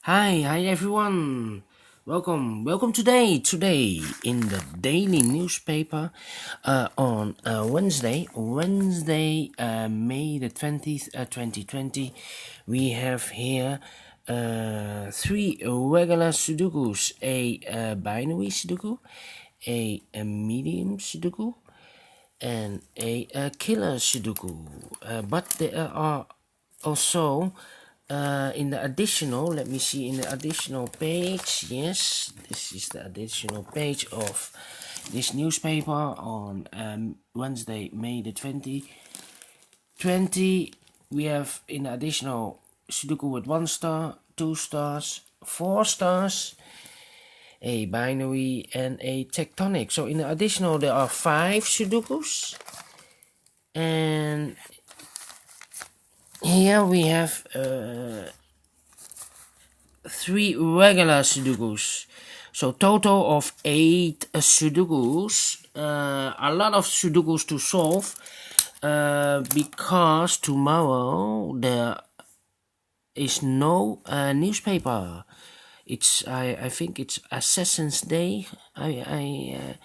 Hi everyone. Welcome today in the daily newspaper on Wednesday, May the 20th, 2020. We have here three regular Sudokus, a binary Sudoku, a medium Sudoku, and a killer Sudoku. But there are also in the additional, let me see, in the additional page, yes, this is the additional page of this newspaper on Wednesday, May the 2020. We have in the additional Sudoku with 1 star, 2 stars, 4 stars, a binary, and a tectonic. So in the additional, there are 5 Sudokus, and here we have 3 regular Sudokus. So total of 8 Sudokus. A lot of Sudokus to solve because tomorrow there is no newspaper. I think it's Assassin's Day. I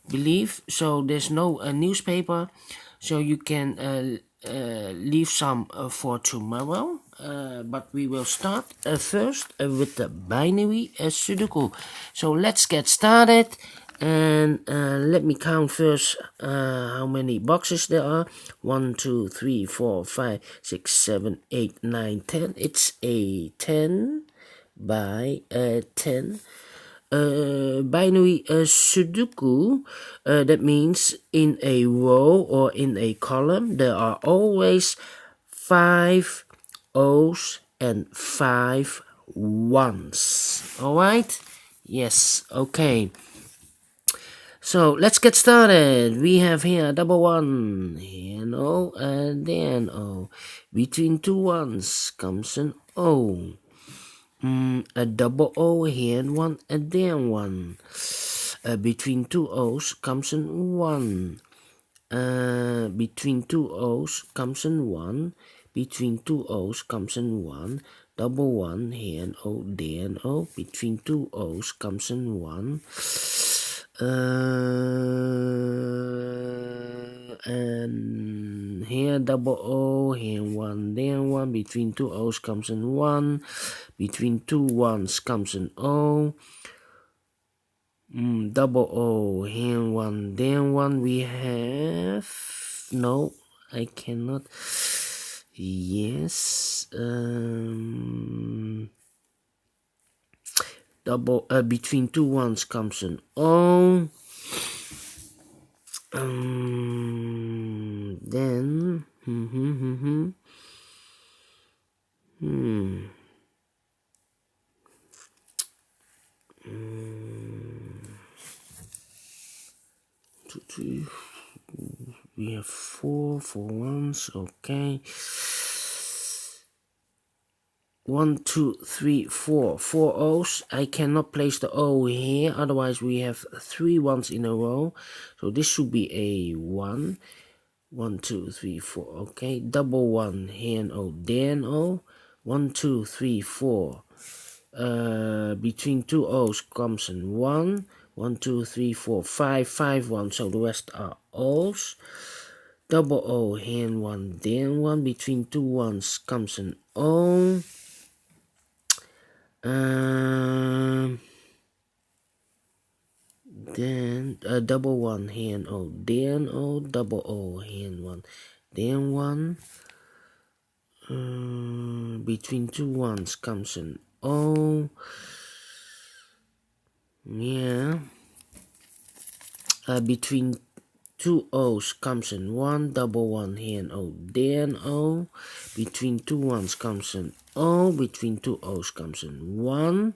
believe so. There's no newspaper, so you can leave some for tomorrow. But we will start first with the binary Sudoku. So let's get started, and let me count first how many boxes there are. 1, 2, 3, 4, 5, 6, 7, 8, 9, 10. It's a 10 by 10 binary Sudoku. That means in a row or in a column there are always 5 O's and 5 1's. Alright? Yes, okay. So let's get started. We have here double 1, here an O, and then an O. Between 2 1's comes an O. A double O, here and 1, and then 1. Between 2 O's comes an 1. Between 2 O's comes an 1. Between 2 O's comes an 1. Double 1, here and O, there and O. Between 2 O's comes an 1. And here double O, here 1, there 1. Between 2 O's comes an 1. Between 2 1's comes an O. Double O, here 1, there 1. We have, no, I cannot. Yes, double between 2 1's comes an O. Then two, three, we have 4 1's, okay. 1, 2, 3, 4. 4 O's. I cannot place the O here, otherwise we have 3 1's in a row. So this should be a 1. 1, 2, 3, 4. Okay. Double 1, here and O, there and O. 1, 2, 3, 4. Between 2 O's comes an 1. 1, 2, 3, 4, 5. 5 1. So the rest are O's. Double O, here and 1, there and 1. Between 2 1's comes an O. Then double 1, here and O, there and O. Double O, here and 1, there and 1. Between 2 1's comes an O. Yeah. Between 2 O's comes an 1. Double 1, here and O, there and O. Between 2 1's comes an O. Between 2 O's comes an 1.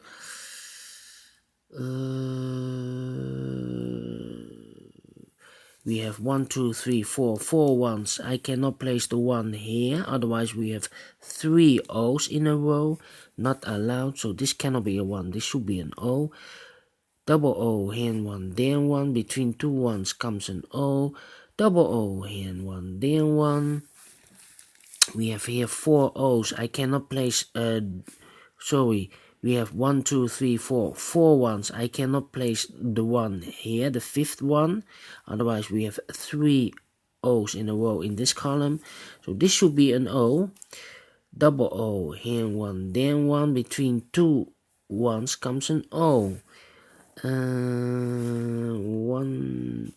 We have 1, 2, 3, 4. 4 1's. I cannot place the 1 here, otherwise we have 3 O's in a row. Not allowed, so this cannot be a 1. This should be an O. Double O, here and 1, there and 1. Between 2 1's comes an O. Double O, here and 1, there and 1. We have here 4 O's. I cannot place, we have 1, 2, 3, 4, 4 ones. I cannot place the 1 here, the 5th one, otherwise we have 3 O's in a row in this column. So this should be an O. Double O, here 1, then 1, between 2 ones comes an O. 1,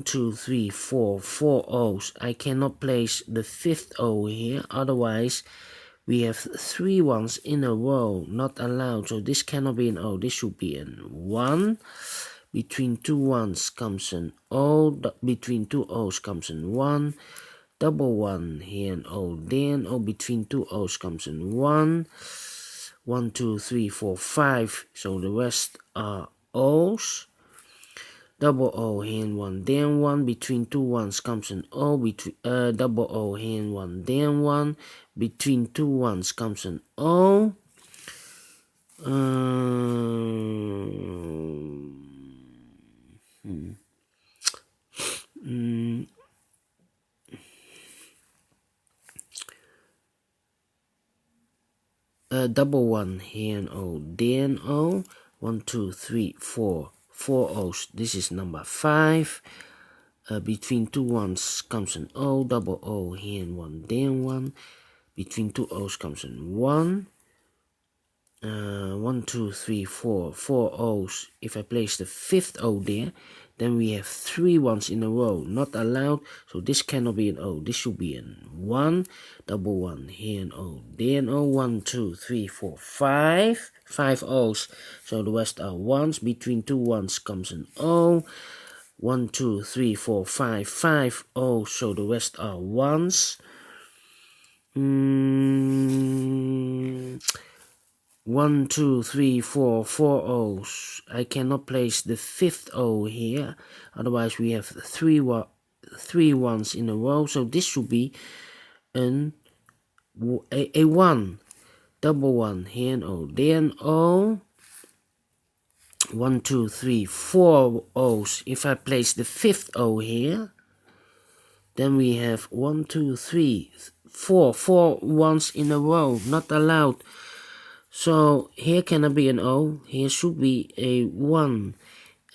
2, 3, 4, 4 O's. I cannot place the 5th O here, otherwise we have 3 ones in a row, not allowed. So this cannot be an O, this should be an 1. Between 2 ones comes an O, between 2 O's comes an 1. Double 1, here an O, then O, between 2 O's comes an 1. 1, 2, 3, 4, 5, so the rest are O's. Double O, here and 1, then 1, between 2 ones comes an O, double O, here and 1, then 1, between 2 ones comes an O. Double 1, here and O, then O. 1, 2, 3, 4, 4 O's. This is number 5. Between 2 ones comes an O, double O, here and 1, then 1. Between 2 O's comes an 1. 1, 2, 3, 4, 4 O's. If I place the 5th O there, then we have 3 ones in a row, not allowed. So this cannot be an O, this should be an 1. Double 1, here an O, then O. 1, 2, 3, 4, 5. 5 O's, so the rest are 1s. Between 2 ones comes an O. 1, 2, 3, 4, 5. 5 O's, so the rest are 1s. 1, 2, 3, 4, 4 O's. I cannot place the 5th O here, otherwise we have 3 ones in a row, so this should be a 1. Double 1, here an O, then O. 1, 2, 3, 4 O's. If I place the 5th O here, then we have 1, 2, 3, 4 ones in a row, not allowed. So here cannot be an O, here should be a 1.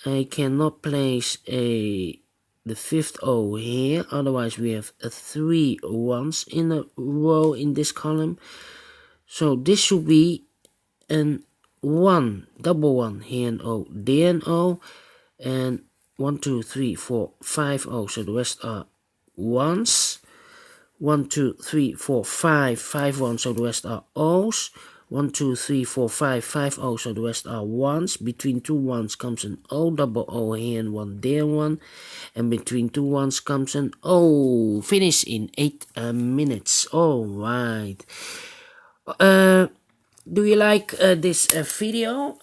I cannot place the 5th O here, otherwise we have 3 ones in a row in this column. So this should be an 1, double 1, here an O, then O, and 1, 2, 3, 4, 5 O's, so the rest are 1s. 1, 2, 3, 4, 5, 5 ones, so the rest are O's. 1, 2, 3, 4, 5, 5 O's, so the rest are 1s. Between 2 ones comes an O, double O, here and 1, there 1. And between 2 ones comes an O. Finish in 8 minutes. Alright. Do you like this video?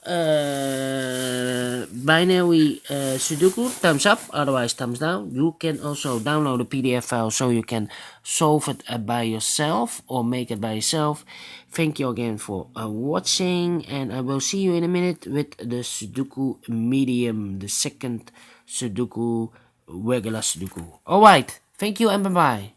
Binary Sudoku, thumbs up, otherwise thumbs down. You can also download a PDF file so you can solve it by yourself or make it by yourself. Thank you again for watching, and I will see you in a minute with the Sudoku Medium, the second Sudoku, regular Sudoku. Alright, thank you and bye bye.